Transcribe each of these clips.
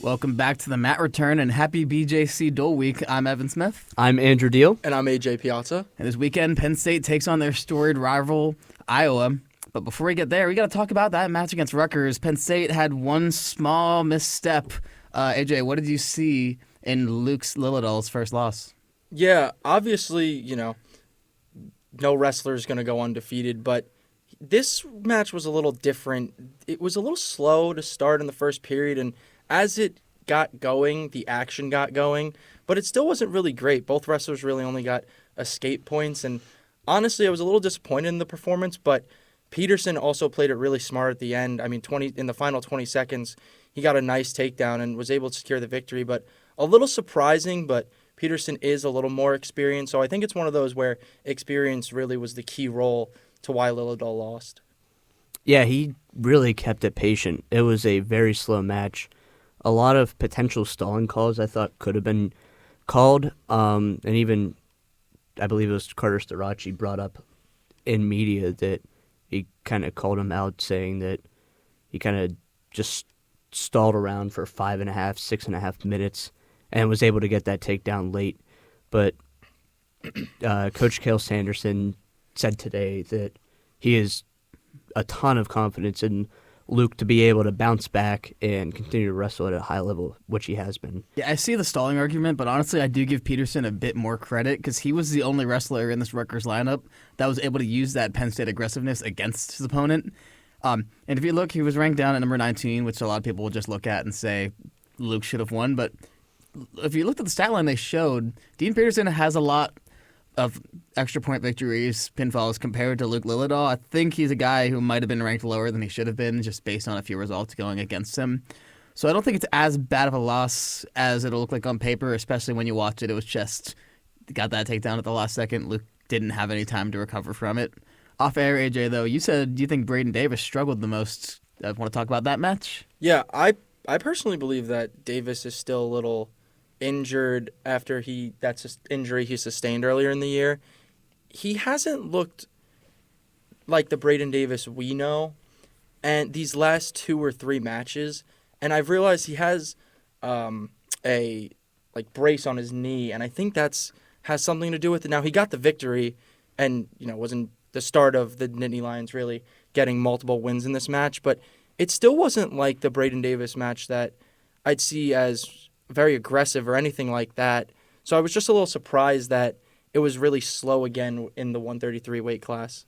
Welcome back to the Mat Return and happy BJC Dole Week. I'm Evan Smith. I'm Andrew Deal. And I'm AJ Piazza. And this weekend, Penn State takes on their storied rival, Iowa. But before we get there, we got to talk about that match against Rutgers. Penn State had one small misstep. AJ, what did you see in Luke Lilladal's first loss? Yeah, obviously, no wrestler is going to go undefeated, but this match was a little different. It was a little slow to start in the first period, and as it got going, the action got going, but it still wasn't really great. Both wrestlers really only got escape points, and honestly, I was a little disappointed in the performance, but Peterson also played it really smart at the end. I mean, in the final 20 seconds, he got a nice takedown and was able to secure the victory, but a little surprising, but Peterson is a little more experienced, so I think it's one of those where experience really was the key role to why Lilladal lost. Yeah, he really kept it patient. It was a very slow match. A lot of potential stalling calls I thought could have been called, and even I believe it was Carter Starocci brought up in media that he kind of called him out, saying that he kind of just stalled around for 5.5, 6.5 minutes and was able to get that takedown late. But Coach Cale Sanderson said today that he has a ton of confidence in Luke to be able to bounce back and continue to wrestle at a high level, which he has been. Yeah, I see the stalling argument, but honestly, I do give Peterson a bit more credit because he was the only wrestler in this Rutgers lineup that was able to use that Penn State aggressiveness against his opponent. And if you look, he was ranked down at number 19, which a lot of people will just look at and say Luke should have won. But if you looked at the stat line they showed, Dean Peterson has a lot of extra point victories, pinfalls compared to Luke Lilladal. I think he's a guy who might have been ranked lower than he should have been just based on a few results going against him. So I don't think it's as bad of a loss as it'll look like on paper, especially when you watch it. It was just got that takedown at the last second. Luke didn't have any time to recover from it. Off air, AJ, though, you said you think Braden Davis struggled the most. Want to talk about that match? Yeah, I personally believe that Davis is still a little injured after that's an injury he sustained earlier in the year. He hasn't looked like the Braden Davis we know, and these last 2 or 3 matches, and I've realized he has a brace on his knee, and I think has something to do with it. Now he got the victory, and wasn't the start of the Nittany Lions really getting multiple wins in this match, but it still wasn't like the Braden Davis match that I'd see as very aggressive or anything like that. So I was just a little surprised that it was really slow again in the 133 weight class.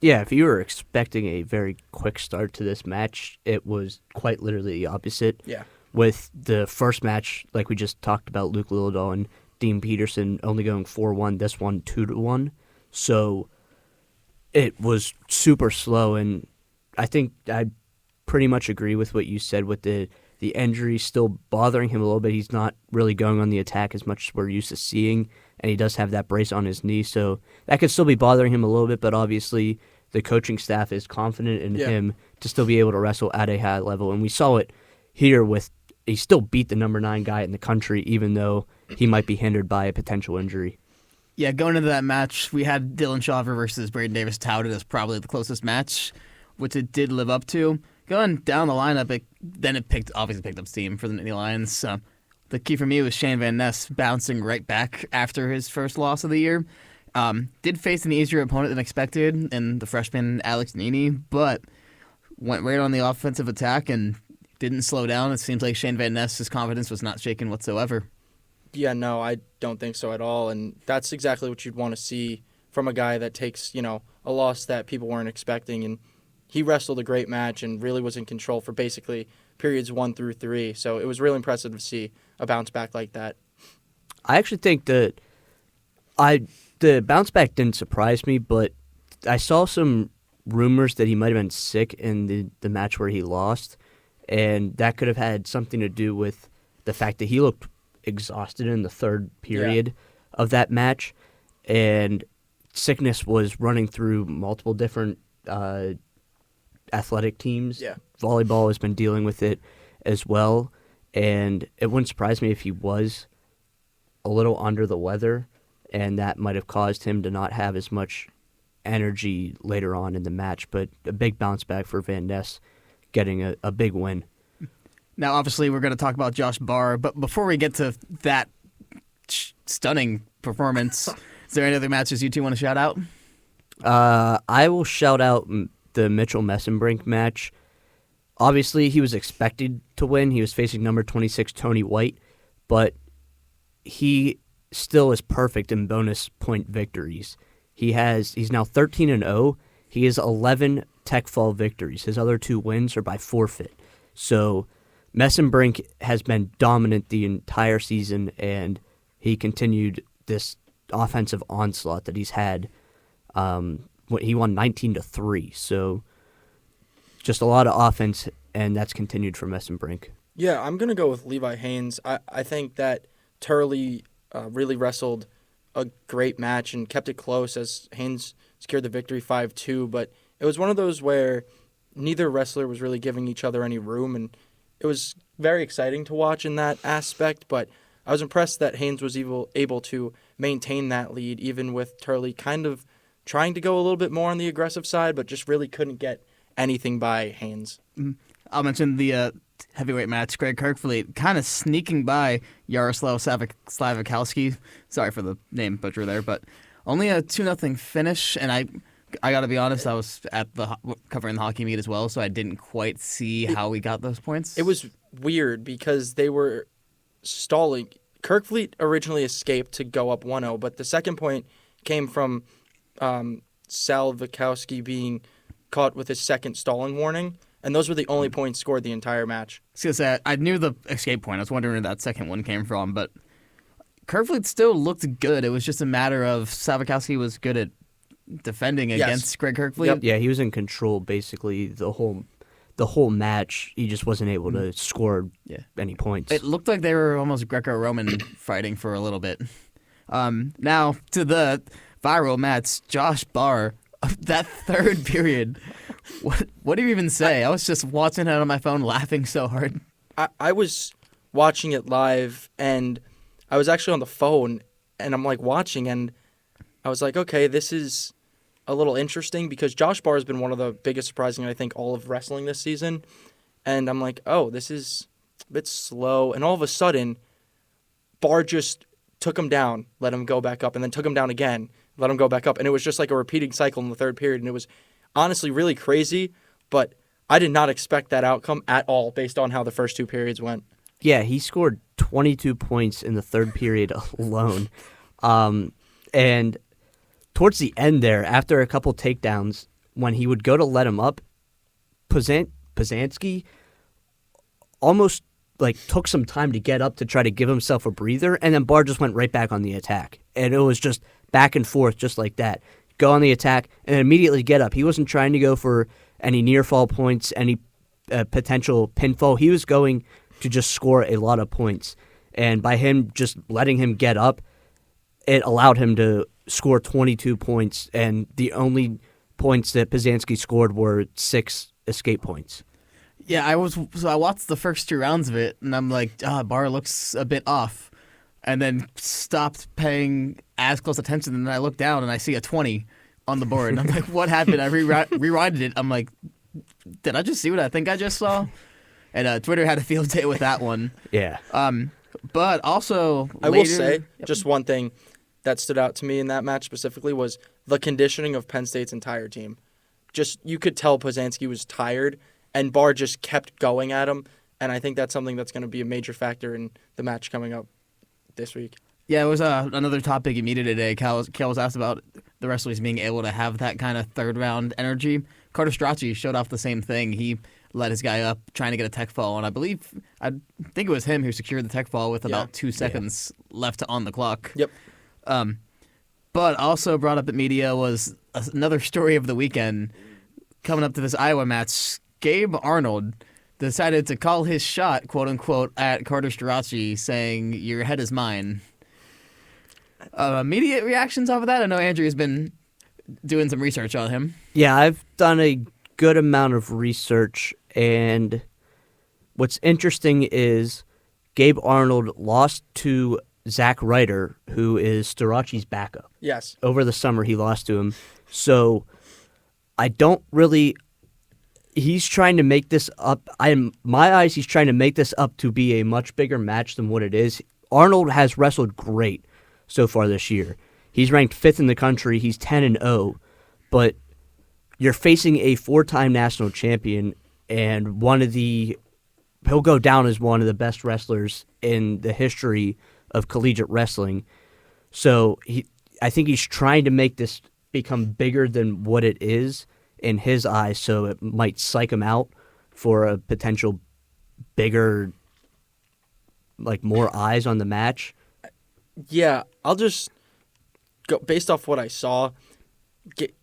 Yeah, if you were expecting a very quick start to this match, it was quite literally the opposite. Yeah. With the first match, like we just talked about, Luke Lilladal and Dean Peterson only going 4-1, this one 2-1. So it was super slow, and I think I pretty much agree with what you said with the injury still bothering him a little bit. He's not really going on the attack as much as we're used to seeing, and he does have that brace on his knee, so that could still be bothering him a little bit, but obviously the coaching staff is confident in him to still be able to wrestle at a high level, and we saw it here with he still beat the number 9 guy in the country, even though he might be hindered by a potential injury. Yeah, going into that match, we had Dylan Chauver versus Braden Davis touted as probably the closest match, which it did live up to. Going down the lineup, it obviously picked up steam for the Nittany Lions. The key for me was Shane Vaness bouncing right back after his first loss of the year. Did face an easier opponent than expected in the freshman Alex Nini, but went right on the offensive attack and didn't slow down. It seems like Shane Vaness's confidence was not shaken whatsoever. Yeah, no, I don't think so at all, and that's exactly what you'd want to see from a guy that takes, a loss that people weren't expecting, and he wrestled a great match and really was in control for basically periods 1 through 3. So it was really impressive to see a bounce back like that. I actually think that the bounce back didn't surprise me, but I saw some rumors that he might have been sick in the match where he lost, and that could have had something to do with the fact that he looked exhausted in the third period of that match, and sickness was running through multiple different athletic teams. Yeah. Volleyball has been dealing with it as well, and it wouldn't surprise me if he was a little under the weather, and that might have caused him to not have as much energy later on in the match. But a big bounce back for Vaness getting a big win. Now, obviously, we're going to talk about Josh Barr, but before we get to that stunning performance, is there any other matches you two want to shout out? I will shout out the Mitchell Messenbrink match. Obviously, he was expected to win. He was facing number 26 Tony White, but he still is perfect in bonus point victories. He's now 13-0. He has 11 tech fall victories. His other 2 wins are by forfeit. So Messenbrink has been dominant the entire season, and he continued this offensive onslaught that he's had. He won 19-3. So just a lot of offense, and that's continued for Messenbrink. Yeah, I'm going to go with Levi Haynes. I think that Turley really wrestled a great match and kept it close as Haynes secured the victory 5-2, but it was one of those where neither wrestler was really giving each other any room, and it was very exciting to watch in that aspect, but I was impressed that Haynes was able to maintain that lead, even with Turley kind of trying to go a little bit more on the aggressive side, but just really couldn't get anything by Haynes. I'll mention the heavyweight match. Greg Kirkfleet kind of sneaking by Yaroslav Slavikowski. Sorry for the name butcher there, but only a 2-0 finish, and I got to be honest, I was at covering the hockey meet as well, so I didn't quite see how we got those points. It was weird because they were stalling. Kirkfleet originally escaped to go up 1-0, but the second point came from Slavikowski being caught with his second stalling warning, and those were the only points scored the entire match. I was gonna say, I knew the escape point. I was wondering where that second one came from, but Kirkfleet still looked good. It was just a matter of Slavikowski was good at defending against Greg Kirkfleet. Yep. Yeah, he was in control basically the whole match. He just wasn't able to score any points. It looked like they were almost Greco-Roman fighting for a little bit. Now to the viral match, Josh Barr. That third period, what do you even say? I was just watching it on my phone, laughing so hard. I was watching it live, and I was actually on the phone, and I'm like watching, and I was like, okay, this is a little interesting because Josh Barr has been one of the biggest surprising, I think, all of wrestling this season. And I'm like, oh, this is a bit slow. And all of a sudden, Barr just took him down, let him go back up, and then took him down again, let him go back up. And it was just like a repeating cycle in the third period. And it was honestly really crazy, but I did not expect that outcome at all based on how the first 2 periods went. Yeah, he scored 22 points in the third period alone. And towards the end there, after a couple takedowns, when he would go to let him up, Pazanski almost took some time to get up to try to give himself a breather, and then Barr just went right back on the attack. And it was just back and forth just like that. Go on the attack and then immediately get up. He wasn't trying to go for any near fall points, any potential pinfall. He was going to just score a lot of points. And by him just letting him get up, it allowed him to score 22 points, and the only points that Pazanski scored were 6 escape points. Yeah, I watched the first 2 rounds of it, and I'm like, Barr looks a bit off. And then stopped paying as close attention, and then I look down and I see a 20 on the board. And I'm like, what happened? I rewinded it. I'm like, did I just see what I think I just saw? And Twitter had a field day with that one. Yeah. But also, I will say, just one thing that stood out to me in that match specifically was the conditioning of Penn State's entire team. Just, you could tell Pazanski was tired, and Barr just kept going at him. And I think that's something that's going to be a major factor in the match coming up this week. Yeah, it was another topic in media today. Cal was asked about the wrestlers being able to have that kind of third-round energy. Carter Starocci showed off the same thing. He led his guy up trying to get a tech fall, and I think it was him who secured the tech fall with about 2 seconds left on the clock. Yep. But also brought up at media was another story of the weekend. Coming up to this Iowa match, Gabe Arnold decided to call his shot, quote-unquote, at Carter Starocci, saying, "Your head is mine." Immediate reactions off of that? I know Andrew's been doing some research on him. Yeah, I've done a good amount of research, and what's interesting is Gabe Arnold lost to Zach Ryder, who is Starocci's backup. Yes. Over the summer, he lost to him. So I don't really he's trying to make this up. In my eyes, he's trying to make this up to be a much bigger match than what it is. Arnold has wrestled great so far this year. He's ranked 5th in the country. He's 10-0, but you're facing a 4-time national champion and he'll go down as one of the best wrestlers in the history of collegiate wrestling. So I think he's trying to make this become bigger than what it is in his eyes, so it might psych him out for a potential bigger, like more eyes on the match. Yeah, I'll just go based off what I saw.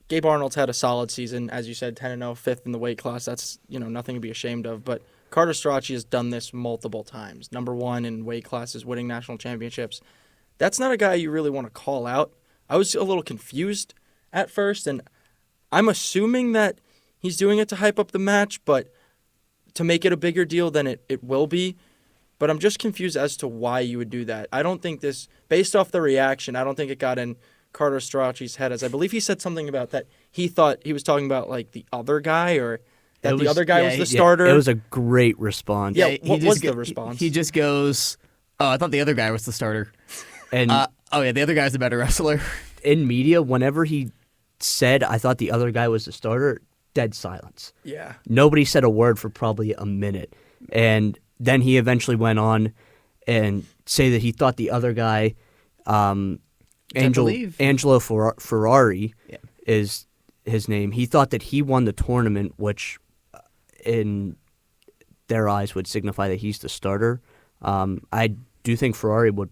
Gabe Arnold's had a solid season, as you said, 10-0, 5th in the weight class. That's nothing to be ashamed of. But Carter Starocci has done this multiple times. Number 1 in weight classes, winning national championships. That's not a guy you really want to call out. I was a little confused at first, and I'm assuming that he's doing it to hype up the match, but to make it a bigger deal than it will be. But I'm just confused as to why you would do that. I don't think this, based off the reaction, I don't think it got in Carter Starocci's head, as I believe he said something about that he thought he was talking about like the other guy, or that the other guy was the starter. It was a great response. Yeah, what was the response? He just goes, "Oh, I thought the other guy was the starter." And the other guy's the better wrestler. In media, whenever he said, "I thought the other guy was the starter," dead silence. Yeah. Nobody said a word for probably a minute. And then he eventually went on and say that he thought the other guy, Angelo Ferrari is his name. He thought that he won the tournament, which in their eyes would signify that he's the starter. I do think Ferrari would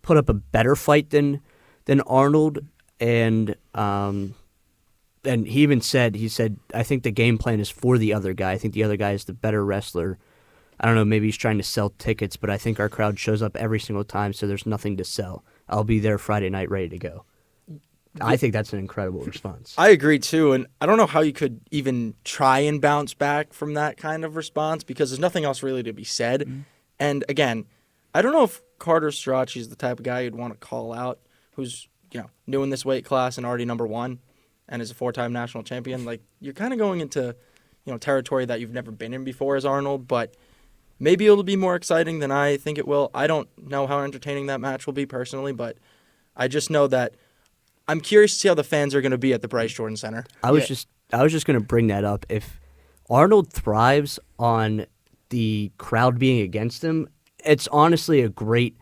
put up a better fight than Arnold, and he even said, I think the game plan is for the other guy. I think the other guy is the better wrestler. I don't know, maybe he's trying to sell tickets, but I think our crowd shows up every single time, so there's nothing to sell. I'll be there Friday night ready to go. I think that's an incredible response. I agree, too, and I don't know how you could even try and bounce back from that kind of response, because there's nothing else really to be said. Mm-hmm. And again, I don't know if Carter Starocci is the type of guy you'd want to call out, who's new in this weight class and already number 1 and is a 4-time national champion. Like, you're kind of going into territory that you've never been in before as Arnold, but maybe it'll be more exciting than I think it will. I don't know how entertaining that match will be personally, but I just know that I'm curious to see how the fans are going to be at the Bryce Jordan Center. I was just going to bring that up. If Arnold thrives on the crowd being against him, it's honestly a great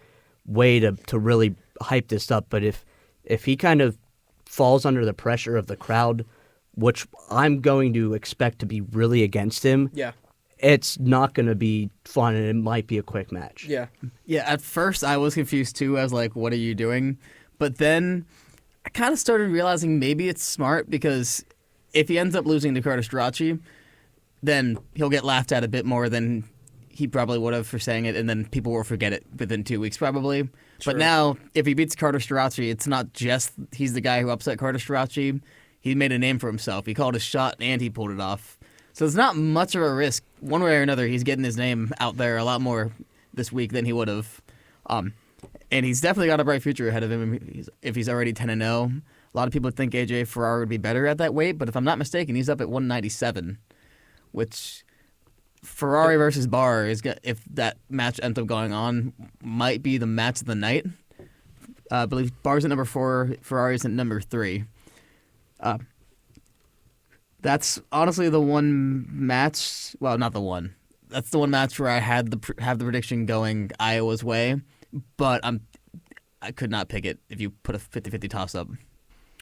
way to really hype this up. But if he kind of falls under the pressure of the crowd, which I'm going to expect to be really against him, it's not going to be fun, and it might be a quick match. Yeah. Yeah, at first I was confused too. I was like, what are you doing? But then I kind of started realizing maybe it's smart, because if he ends up losing to Carter Starocci, then he'll get laughed at a bit more than he probably would have for saying it, and then people will forget it within 2 weeks probably. True. But now, if he beats Carter Starocci, it's not just he's the guy who upset Carter Starocci. He made a name for himself. He called his shot, and he pulled it off. So it's not much of a risk. One way or another, he's getting his name out there a lot more this week than he would have. And he's definitely got a bright future ahead of him if he's already 10-0. A lot of people think AJ Ferrari would be better at that weight, but if I'm not mistaken, he's up at 197, which Ferrari versus Barr, if that match ends up going on, might be the match of the night. I believe Barr's at number 4, Ferrari's at number 3. That's honestly the one match. Well, not the one. That's the one match where I have the prediction going Iowa's way, but I could not pick it if you put a 50-50 toss up.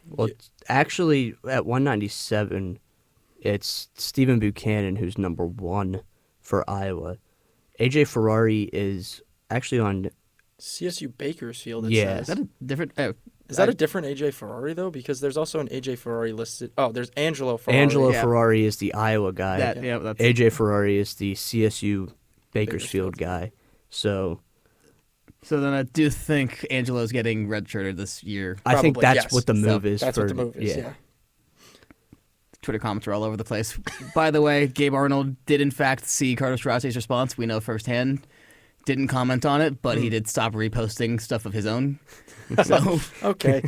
Well, actually, at 197, it's Stephen Buchanan who's number 1 for Iowa. AJ Ferrari is actually on CSU Bakersfield. It yeah, says. Is that a different? Is that a different AJ Ferrari, though? Because there's also an AJ Ferrari listed. Oh, there's Angelo Ferrari. Angelo Ferrari is the Iowa guy. That's AJ Ferrari is the CSU Bakersfield guy. So then I do think Angelo's getting redshirted this year. I think Probably, that's yes. what the move is. That's what the move is, yeah. Twitter comments are all over the place. By the way, Gabe Arnold did in fact see Carter Starocci's response. We know firsthand. Didn't comment on it, but he did stop reposting stuff of his own. So Okay.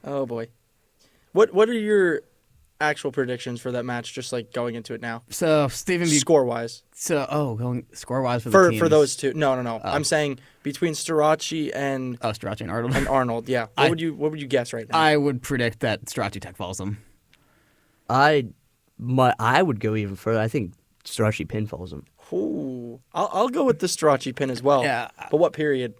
Oh boy. What are your actual predictions for that match, just like going into it now, So Stephen, score wise. going score wise for the teams. For those two. No. Oh. I'm saying between Starocci and Starocci and Arnold. Arnold. Yeah. What would you guess right now? I would predict that Starocci tech falls him. I would go even further. I think Starocci pinfalls him. Ooh. I'll go with the Starocci pin as well. Yeah. But what period?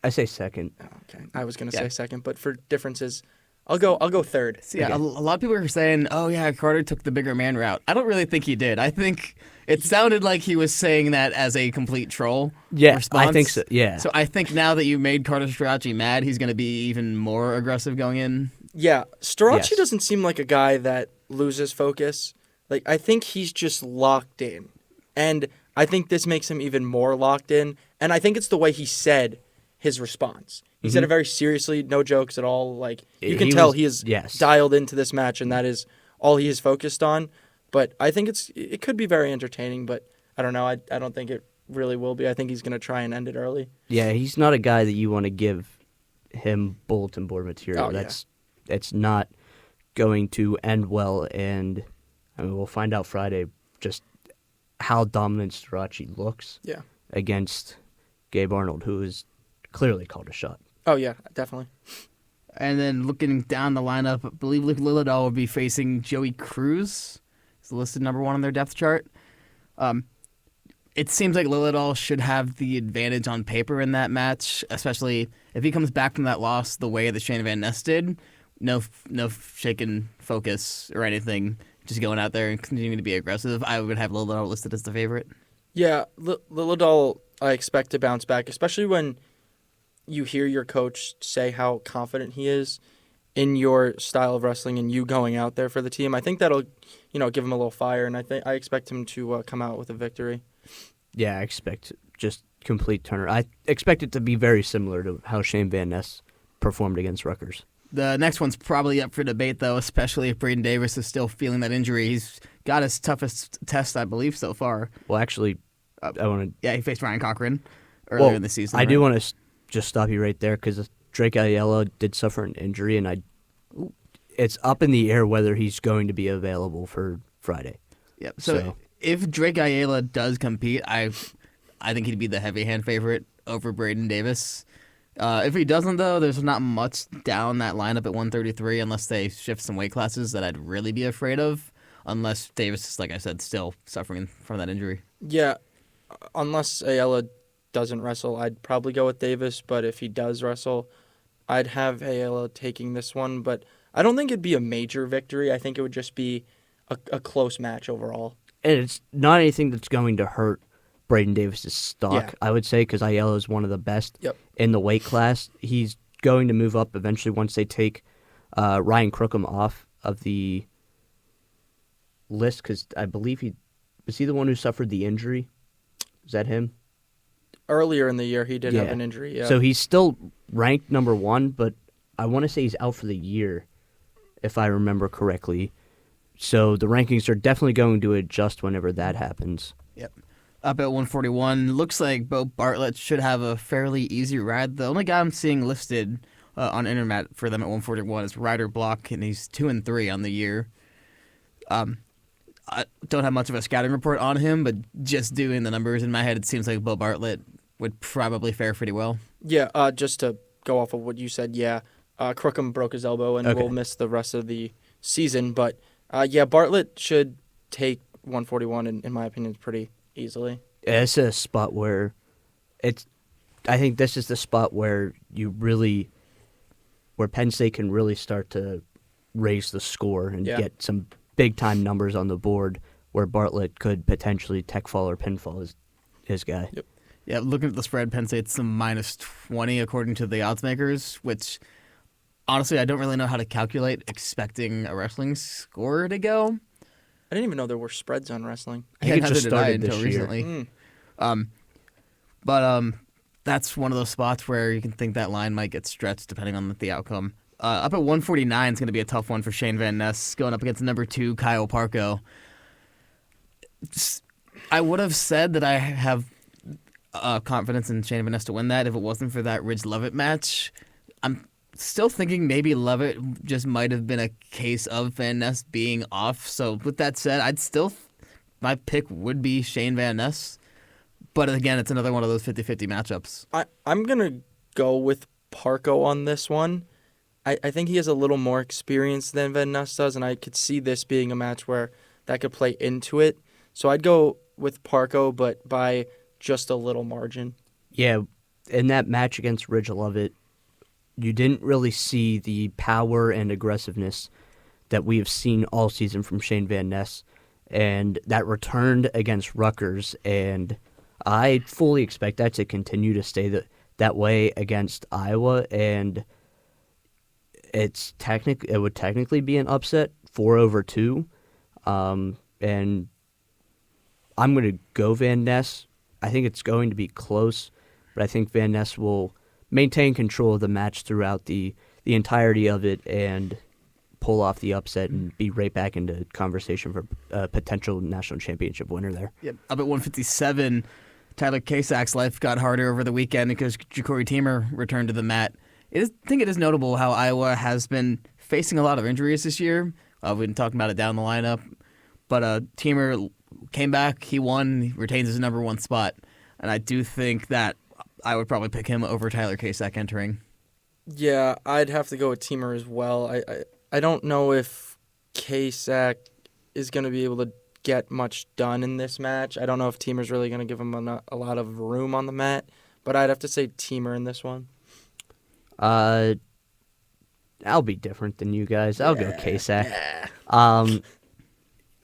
I say second. Okay. I was gonna say second, but for differences, I'll go third. So yeah, a lot of people are saying, "Oh yeah, Carter took the bigger man route." I don't really think he did. I think it sounded like he was saying that as a complete troll. Yeah, response. I think so. Yeah. So I think now that you made Carter Starocci mad, he's going to be even more aggressive going in. Yeah, Starocci Yes. doesn't seem like a guy that loses focus. Like, I think he's just locked in. And I think this makes him even more locked in. And I think it's the way he said his response. He said it very seriously, no jokes at all. Like, you can tell he is dialed into this match, and that is all he is focused on. But I think it could be very entertaining, but I don't know. I don't think it really will be. I think he's going to try and end it early. Yeah, he's not a guy that you want to give him bulletin board material. It's not going to end well, and I mean, we'll find out Friday just how dominant Starocci looks against Gabe Arnold, who is clearly called a shot. Oh, yeah, definitely. And then looking down the lineup, I believe Luke Lilladall will be facing Joey Cruz. He's listed number 1 on their depth chart. It seems like Lilladall should have the advantage on paper in that match, especially if he comes back from that loss the way that Shane Vaness did. No shaken focus or anything. Just going out there and continuing to be aggressive. I would have Lilladall listed as the favorite. Yeah, Lilladall, I expect to bounce back, especially when you hear your coach say how confident he is in your style of wrestling and you going out there for the team. I think that'll, give him a little fire, and I expect him to come out with a victory. Yeah, I expect just complete turner. I expect it to be very similar to how Shane Vaness performed against Rutgers. The next one's probably up for debate, though, especially if Braden Davis is still feeling that injury. He's got his toughest test, I believe, so far. Well, actually, I want to... Yeah, he faced Ryan Cochran earlier in the season. I do want to just stop you right there, because Drake Aela did suffer an injury, and it's up in the air whether he's going to be available for Friday. Yep. So if Drake Aela does compete, I think he'd be the heavy hand favorite over Braden Davis. If he doesn't, though, there's not much down that lineup at 133 unless they shift some weight classes that I'd really be afraid of, unless Davis is, like I said, still suffering from that injury. Yeah, unless Aela doesn't wrestle, I'd probably go with Davis, but if he does wrestle, I'd have Aela taking this one, but I don't think it'd be a major victory. I think it would just be a close match overall. And it's not anything that's going to hurt Braden Davis' stock, I would say, because Aela is one of the best in the weight class. He's going to move up eventually once they take Ryan Crookham off of the list, because I believe was he the one who suffered the injury? Is that him? Earlier in the year, he did have an injury. Yeah. So he's still ranked number 1, but I want to say he's out for the year, if I remember correctly. So the rankings are definitely going to adjust whenever that happens. Yep. Up at 141, looks like Bo Bartlett should have a fairly easy ride. The only guy I'm seeing listed on Intermat for them at 141 is Ryder Block, and he's 2-3 on the year. I don't have much of a scouting report on him, but just doing the numbers in my head, it seems like Bo Bartlett would probably fare pretty well. Yeah, just to go off of what you said, Crookham broke his elbow and will miss the rest of the season. But, Bartlett should take 141, in my opinion, pretty easily. Yeah, it's a spot where I think this is the spot where where Penn State can really start to raise the score and get some big-time numbers on the board where Bartlett could potentially tech fall or pinfall his guy. Yep. Yeah, looking at the spread, Penn State's some -20 according to the odds makers, which honestly I don't really know how to calculate expecting a wrestling score to go. I didn't even know there were spreads on wrestling. I think it just started until this recently. year. But that's one of those spots where you can think that line might get stretched depending on the outcome. Up at 149 is going to be a tough one for Shane Vaness, going up against number 2 Kyle Parco. I would have said that I have confidence in Shane Vaness to win that if it wasn't for that Ridge Levitt match. I'm still thinking maybe Levitt just might have been a case of Vaness being off. So with that said, my pick would be Shane Vaness. But again, it's another one of those 50-50 matchups. I'm going to go with Parco on this one. I think he has a little more experience than Vaness does, and I could see this being a match where that could play into it. So I'd go with Parco, but by just a little margin. Yeah, in that match against Ridge Lovett, you didn't really see the power and aggressiveness that we have seen all season from Shane Vaness, and that returned against Rutgers, and I fully expect that to continue to stay that way against Iowa, and it would technically be an upset, 4-2, and I'm going to go Van Ness. I think it's going to be close, but I think Van Ness will maintain control of the match throughout the entirety of it and pull off the upset and be right back into conversation for a potential national championship winner there. Yep. Up at 157, Tyler Kasak's life got harder over the weekend because Ja'Cory Teamer returned to the mat. I think it is notable how Iowa has been facing a lot of injuries this year. We've been talking about it down the lineup. But Teamer came back, he won, he retains his number one spot. And I do think that I would probably pick him over Tyler Kasak entering. Yeah, I'd have to go with Teamer as well. I don't know if Kasak is going to be able to get much done in this match. I don't know if Teamer's really going to give him a lot of room on the mat, but I'd have to say Teamer in this one. I'll be different than you guys. I'll go Kasak. Yeah.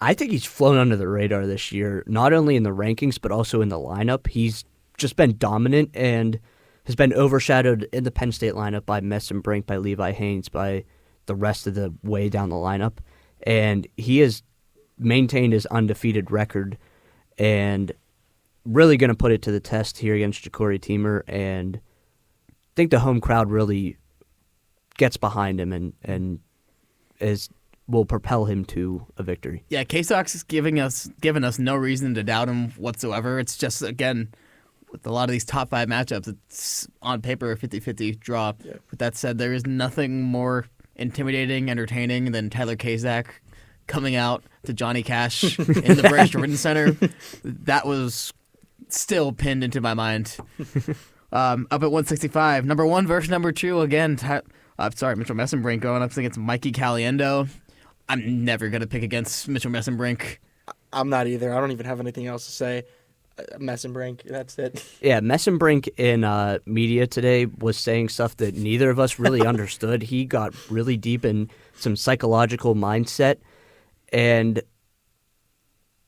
I think he's flown under the radar this year, not only in the rankings, but also in the lineup. He's just been dominant and has been overshadowed in the Penn State lineup by Messenbrink, by Levi, Haynes, by the rest of the way down the lineup. And he has maintained his undefeated record and really going to put it to the test here against Ja'Cory Teamer. And I think the home crowd really gets behind him and will propel him to a victory. Yeah, Kasak's given us no reason to doubt him whatsoever. It's just, again, with a lot of these top five matchups, it's on paper a 50-50 draw. Yeah. With that said, there is nothing more intimidating, entertaining than Tyler Kasak coming out to Johnny Cash in the Brace Jordan Center. That was still pinned into my mind. Up at 165, number one versus number two again. Mitchell Messenbrink going up against Mikey Caliendo. I'm never going to pick against Mitchell Messenbrink. I'm not either. I don't even have anything else to say. Messenbrink, that's it. Yeah, Messenbrink in media today was saying stuff that neither of us really understood. He got really deep in some psychological mindset. And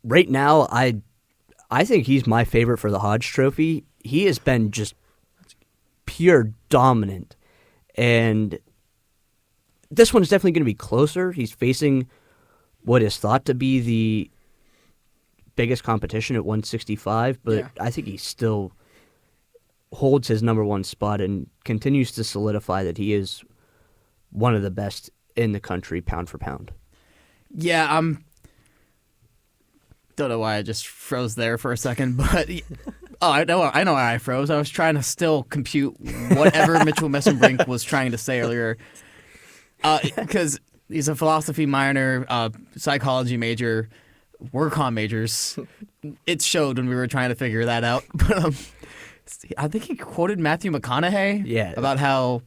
right now, I think he's my favorite for the Hodge Trophy. He has been just pure dominant. And this one's definitely going to be closer. He's facing what is thought to be the biggest competition at 165, but yeah. I think he still holds his number one spot and continues to solidify that he is one of the best in the country, pound for pound. Yeah, don't know why I just froze there for a second, but I know why I froze. I was trying to still compute whatever Mitchell Messenbrink was trying to say earlier, because he's a philosophy minor, psychology major. We're comm majors. It showed when we were trying to figure that out. But I think he quoted Matthew McConaughey about how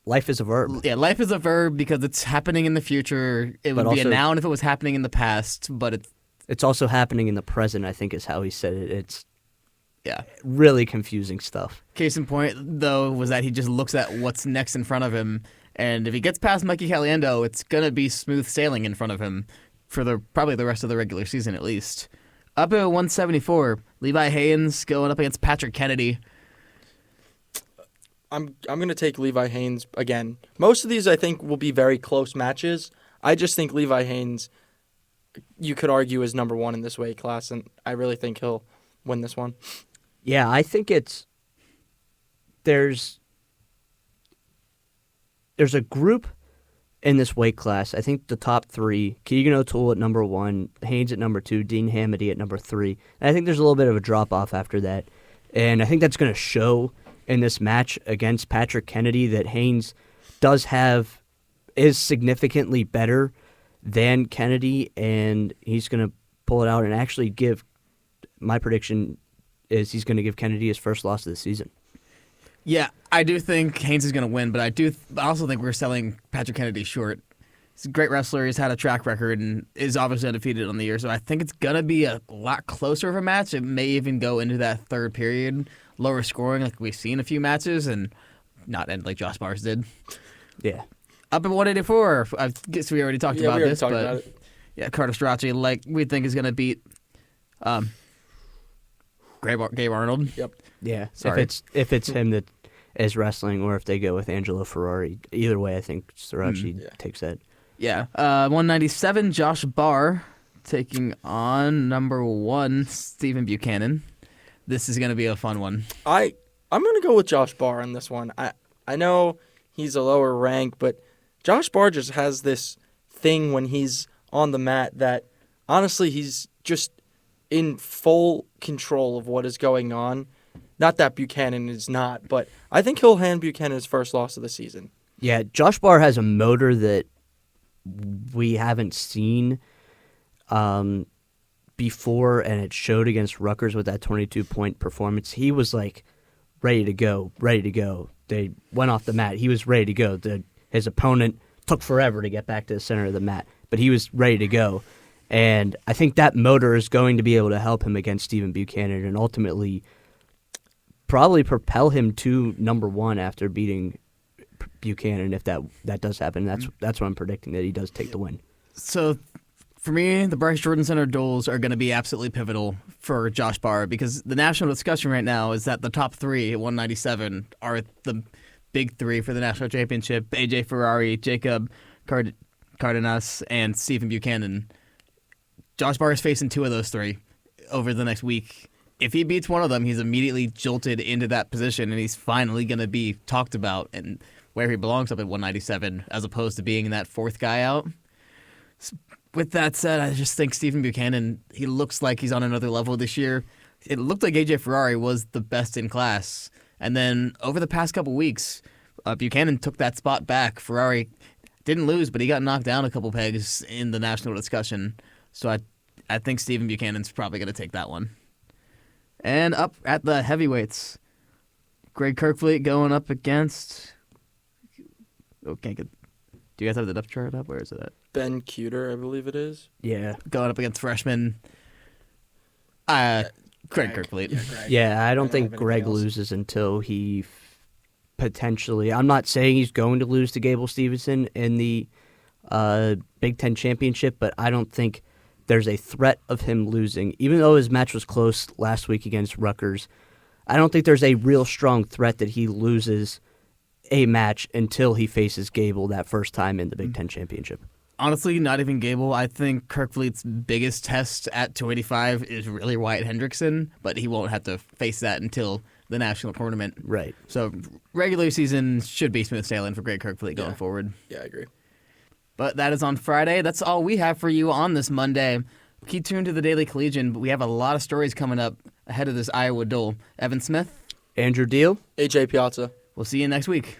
life is a verb. Yeah, life is a verb because it's happening in the future. It would be a noun if it was happening in the past, but it's also happening in the present, I think is how he said it. It's really confusing stuff. Case in point, though, was that he just looks at what's next in front of him, and if he gets past Mikey Caliendo, it's going to be smooth sailing in front of him. For probably the rest of the regular season, at least. Up at 174, Levi Haynes going up against Patrick Kennedy. I'm going to take Levi Haynes again. Most of these, I think, will be very close matches. I just think Levi Haynes, you could argue, is number one in this weight class, and I really think he'll win this one. Yeah, I think there's a group in this weight class. I think the top three, Keegan O'Toole at number one, Haynes at number two, Dean Hamady at number three. And I think there's a little bit of a drop-off after that. And I think that's going to show in this match against Patrick Kennedy that Haynes is significantly better than Kennedy, and he's going to pull it out and actually my prediction is he's going to give Kennedy his first loss of the season. Yeah, I do think Haynes is going to win, but I also think we're selling Patrick Kennedy short. He's a great wrestler. He's had a track record and is obviously undefeated on the year, so I think it's going to be a lot closer of a match. It may even go into that third period, lower scoring like we've seen a few matches, and not end like Josh Barnes did. Yeah. Up at 184, I guess we already talked about we already this, talked but about it. yeah, Carter Starocci, like we think is going to beat Gabe Arnold. Yep. Yeah. Sorry. If it's him that is wrestling, or if they go with Angelo Ferrari, either way, I think Starocci takes that. Yeah. 197, Josh Barr taking on number 1, Stephen Buchanan. This is going to be a fun one. I'm going to go with Josh Barr on this one. I know he's a lower rank, but Josh Barr just has this thing when he's on the mat that, honestly, he's just in full control of what is going on. Not that Buchanan is not, but I think he'll hand Buchanan his first loss of the season. Yeah, Josh Barr has a motor that we haven't seen before, and it showed against Rutgers with that 22-point performance. He was like ready to go. They went off the mat. He was ready to go. His opponent took forever to get back to the center of the mat, but he was ready to go. And I think that motor is going to be able to help him against Stephen Buchanan and ultimately probably propel him to number 1 after beating Buchanan, if that does happen. That's what I'm predicting, that he does take the win. So for me, the Bryce Jordan Center duels are going to be absolutely pivotal for Josh Barr because the national discussion right now is that the top 3 at 197 are the big 3 for the national championship: AJ Ferrari, Jacob Cardenas, and Stephen Buchanan. Josh Barr is facing 2 of those 3 over the next week. If he beats one of them, he's immediately jolted into that position, and he's finally going to be talked about and where he belongs up at 197, as opposed to being that 4th guy out. With that said, I just think Stephen Buchanan, he looks like he's on another level this year. It looked like AJ Ferrari was the best in class. And then over the past couple weeks, Buchanan took that spot back. Ferrari didn't lose, but he got knocked down a couple pegs in the national discussion. So I think Stephen Buchanan's probably going to take that one. And up at the heavyweights, Greg Kirkfleet going up against... Oh, can't get... Do you guys have the depth chart up? Where is it at? Ben Cuter, I believe it is. Yeah. Going up against freshman Greg Kirkfleet. Yeah, Greg. Yeah, I don't think have Greg anything else. loses until he potentially... I'm not saying he's going to lose to Gable Stevenson in the Big Ten Championship, but I don't think there's a threat of him losing. Even though his match was close last week against Rutgers, I don't think there's a real strong threat that he loses a match until he faces Gable that first time in the Big Ten Championship. Honestly, not even Gable. I think Kirkfleet's biggest test at 285 is really Wyatt Hendrickson, but he won't have to face that until the national tournament. Right. So regular season should be smooth sailing for Greg Kirkfleet going forward. Yeah, I agree. But that is on Friday. That's all we have for you on this Monday. Keep tuned to the Daily Collegian, but we have a lot of stories coming up ahead of this Iowa duel. Evan Smith, Andrew Deal? AJ Piazza. we'll see you next week.